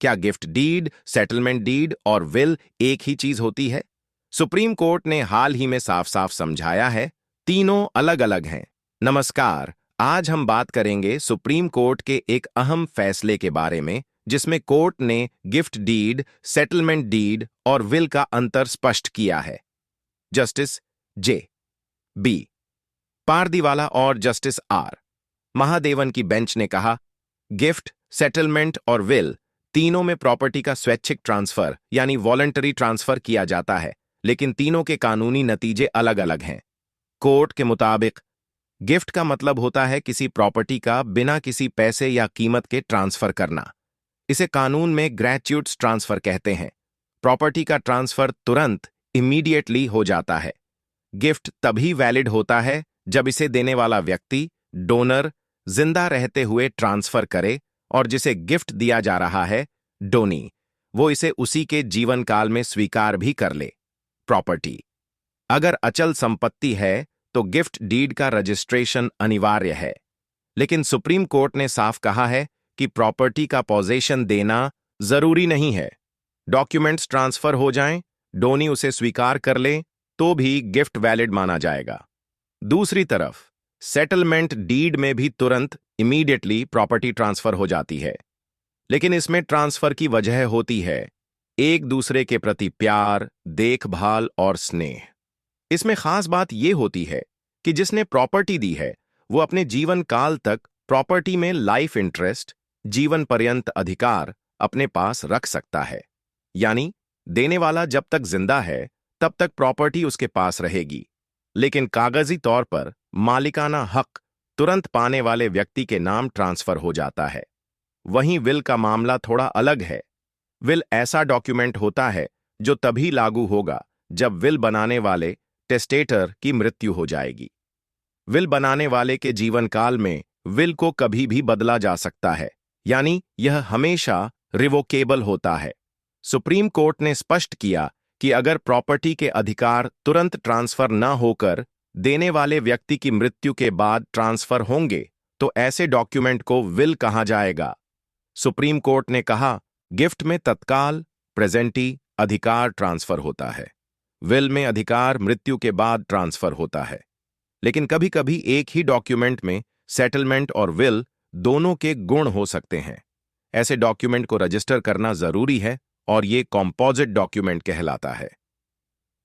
क्या gift deed, settlement deed और will एक ही चीज होती है? सुप्रीम कोर्ट ने हाल ही में साफ साफ समझाया है, तीनों अलग अलग हैं। नमस्कार, आज हम बात करेंगे सुप्रीम कोर्ट के एक अहम फैसले के बारे में, जिसमें कोर्ट ने गिफ्ट डीड, सेटलमेंट डीड और विल का अंतर स्पष्ट किया है। जस्टिस जे बी पारदीवाला और जस्टिस आर महादेवन की बेंच ने कहा, गिफ्ट, सेटलमेंट और विल तीनों में प्रॉपर्टी का स्वैच्छिक ट्रांसफर यानी वॉलंटरी ट्रांसफर किया जाता है, लेकिन तीनों के कानूनी नतीजे अलग अलग हैं। कोर्ट के मुताबिक गिफ्ट का मतलब होता है किसी प्रॉपर्टी का बिना किसी पैसे या कीमत के ट्रांसफर करना। इसे कानून में ग्रेच्युइट्स ट्रांसफर कहते हैं। प्रॉपर्टी का ट्रांसफर तुरंत, इमीडिएटली हो जाता है। गिफ्ट तभी वैलिड होता है जब इसे देने वाला व्यक्ति, डोनर, जिंदा रहते हुए ट्रांसफर करे और जिसे गिफ्ट दिया जा रहा है, डोनी, वो इसे उसी के जीवन काल में स्वीकार भी कर ले। प्रॉपर्टी अगर अचल संपत्ति है तो गिफ्ट डीड का रजिस्ट्रेशन अनिवार्य है, लेकिन सुप्रीम कोर्ट ने साफ कहा है कि प्रॉपर्टी का पोजेशन देना जरूरी नहीं है। डॉक्यूमेंट्स ट्रांसफर हो जाएं, डोनी उसे स्वीकार कर ले तो भी गिफ्ट वैलिड माना जाएगा। दूसरी तरफ सेटलमेंट डीड में भी तुरंत, इमीडिएटली प्रॉपर्टी ट्रांसफर हो जाती है, लेकिन इसमें ट्रांसफर की वजह होती है एक दूसरे के प्रति प्यार, देखभाल और स्नेह। इसमें खास बात यह होती है कि जिसने प्रॉपर्टी दी है वो अपने जीवन काल तक प्रॉपर्टी में लाइफ इंटरेस्ट, जीवन पर्यंत अधिकार अपने पास रख सकता है। यानी देने वाला जब तक जिंदा है तब तक प्रॉपर्टी उसके पास रहेगी, लेकिन कागजी तौर पर मालिकाना हक तुरंत पाने वाले व्यक्ति के नाम ट्रांसफर हो जाता है। वहीं विल का मामला थोड़ा अलग है। विल ऐसा डॉक्यूमेंट होता है जो तभी लागू होगा जब विल बनाने वाले, टेस्टेटर, की मृत्यु हो जाएगी। विल बनाने वाले के जीवन काल में विल को कभी भी बदला जा सकता है, यानी यह हमेशा रिवोकेबल होता है। सुप्रीम कोर्ट ने स्पष्ट किया कि अगर प्रॉपर्टी के अधिकार तुरंत ट्रांसफर न होकर देने वाले व्यक्ति की मृत्यु के बाद ट्रांसफर होंगे तो ऐसे डॉक्यूमेंट को विल कहा जाएगा। सुप्रीम कोर्ट ने कहा, गिफ्ट में तत्काल, प्रेजेंटी अधिकार ट्रांसफर होता है, विल में अधिकार मृत्यु के बाद ट्रांसफर होता है। लेकिन कभी कभी एक ही डॉक्यूमेंट में सेटलमेंट और विल दोनों के गुण हो सकते हैं। ऐसे डॉक्यूमेंट को रजिस्टर करना जरूरी है और ये कॉम्पोजिट डॉक्यूमेंट कहलाता है।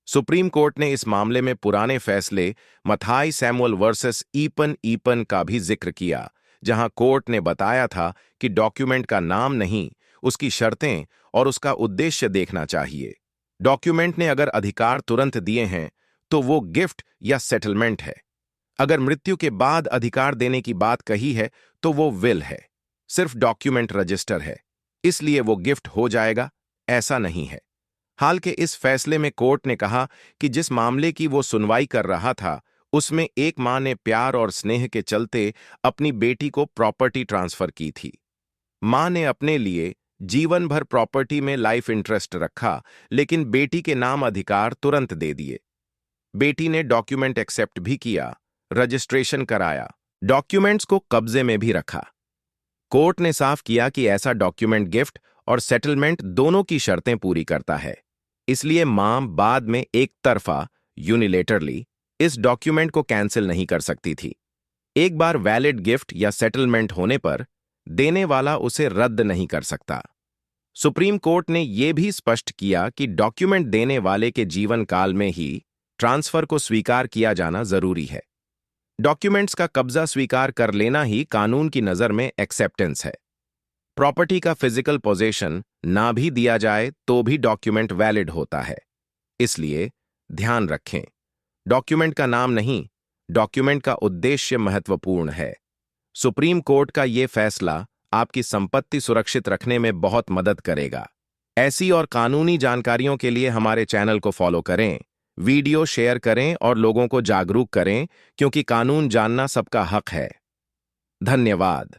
सुप्रीम कोर्ट ने इस मामले में पुराने फैसले मथाई सैमुअल वर्सेस ईपन का भी जिक्र किया, जहां कोर्ट ने बताया था कि डॉक्यूमेंट का नाम नहीं, उसकी शर्तें और उसका उद्देश्य देखना चाहिए। डॉक्यूमेंट ने अगर अधिकार तुरंत दिए हैं तो वो गिफ्ट या सेटलमेंट है। अगर मृत्यु के बाद अधिकार देने की बात कही है तो वो विल है। सिर्फ डॉक्यूमेंट रजिस्टर है, इसलिए वो गिफ्ट हो जाएगा, ऐसा नहीं है। हाल के इस फैसले में कोर्ट ने कहा कि जिस मामले की वो सुनवाई कर रहा था उसमें एक मां ने प्यार और स्नेह के चलते अपनी बेटी को प्रॉपर्टी ट्रांसफर की थी। मां ने अपने लिए जीवन भर प्रॉपर्टी में लाइफ इंटरेस्ट रखा, लेकिन बेटी के नाम अधिकार तुरंत दे दिए। बेटी ने डॉक्यूमेंट एक्सेप्ट भी किया, रजिस्ट्रेशन कराया, डॉक्यूमेंट्स को कब्जे में भी रखा। कोर्ट ने साफ किया कि ऐसा डॉक्यूमेंट गिफ्ट और सेटलमेंट दोनों की शर्तें पूरी करता है, इसलिए मां बाद में एक तरफा, यूनिलेटरली, इस डॉक्यूमेंट को कैंसिल नहीं कर सकती थी। एक बार वैलिड गिफ्ट या सेटलमेंट होने पर देने वाला उसे रद्द नहीं कर सकता। सुप्रीम कोर्ट ने यह भी स्पष्ट किया कि डॉक्यूमेंट देने वाले के जीवन काल में ही ट्रांसफर को स्वीकार किया जाना जरूरी है। डॉक्यूमेंट्स का कब्जा स्वीकार कर लेना ही कानून की नजर में एक्सेप्टेंस है। प्रॉपर्टी का फिजिकल पोजेशन ना भी दिया जाए तो भी डॉक्यूमेंट वैलिड होता है। इसलिए ध्यान रखें, डॉक्यूमेंट का नाम नहीं, डॉक्यूमेंट का उद्देश्य महत्वपूर्ण है। सुप्रीम कोर्ट का यह फैसला आपकी संपत्ति सुरक्षित रखने में बहुत मदद करेगा। ऐसी और कानूनी जानकारियों के लिए हमारे चैनल को फॉलो करें, वीडियो शेयर करें और लोगों को जागरूक करें, क्योंकि कानून जानना सबका हक है। धन्यवाद।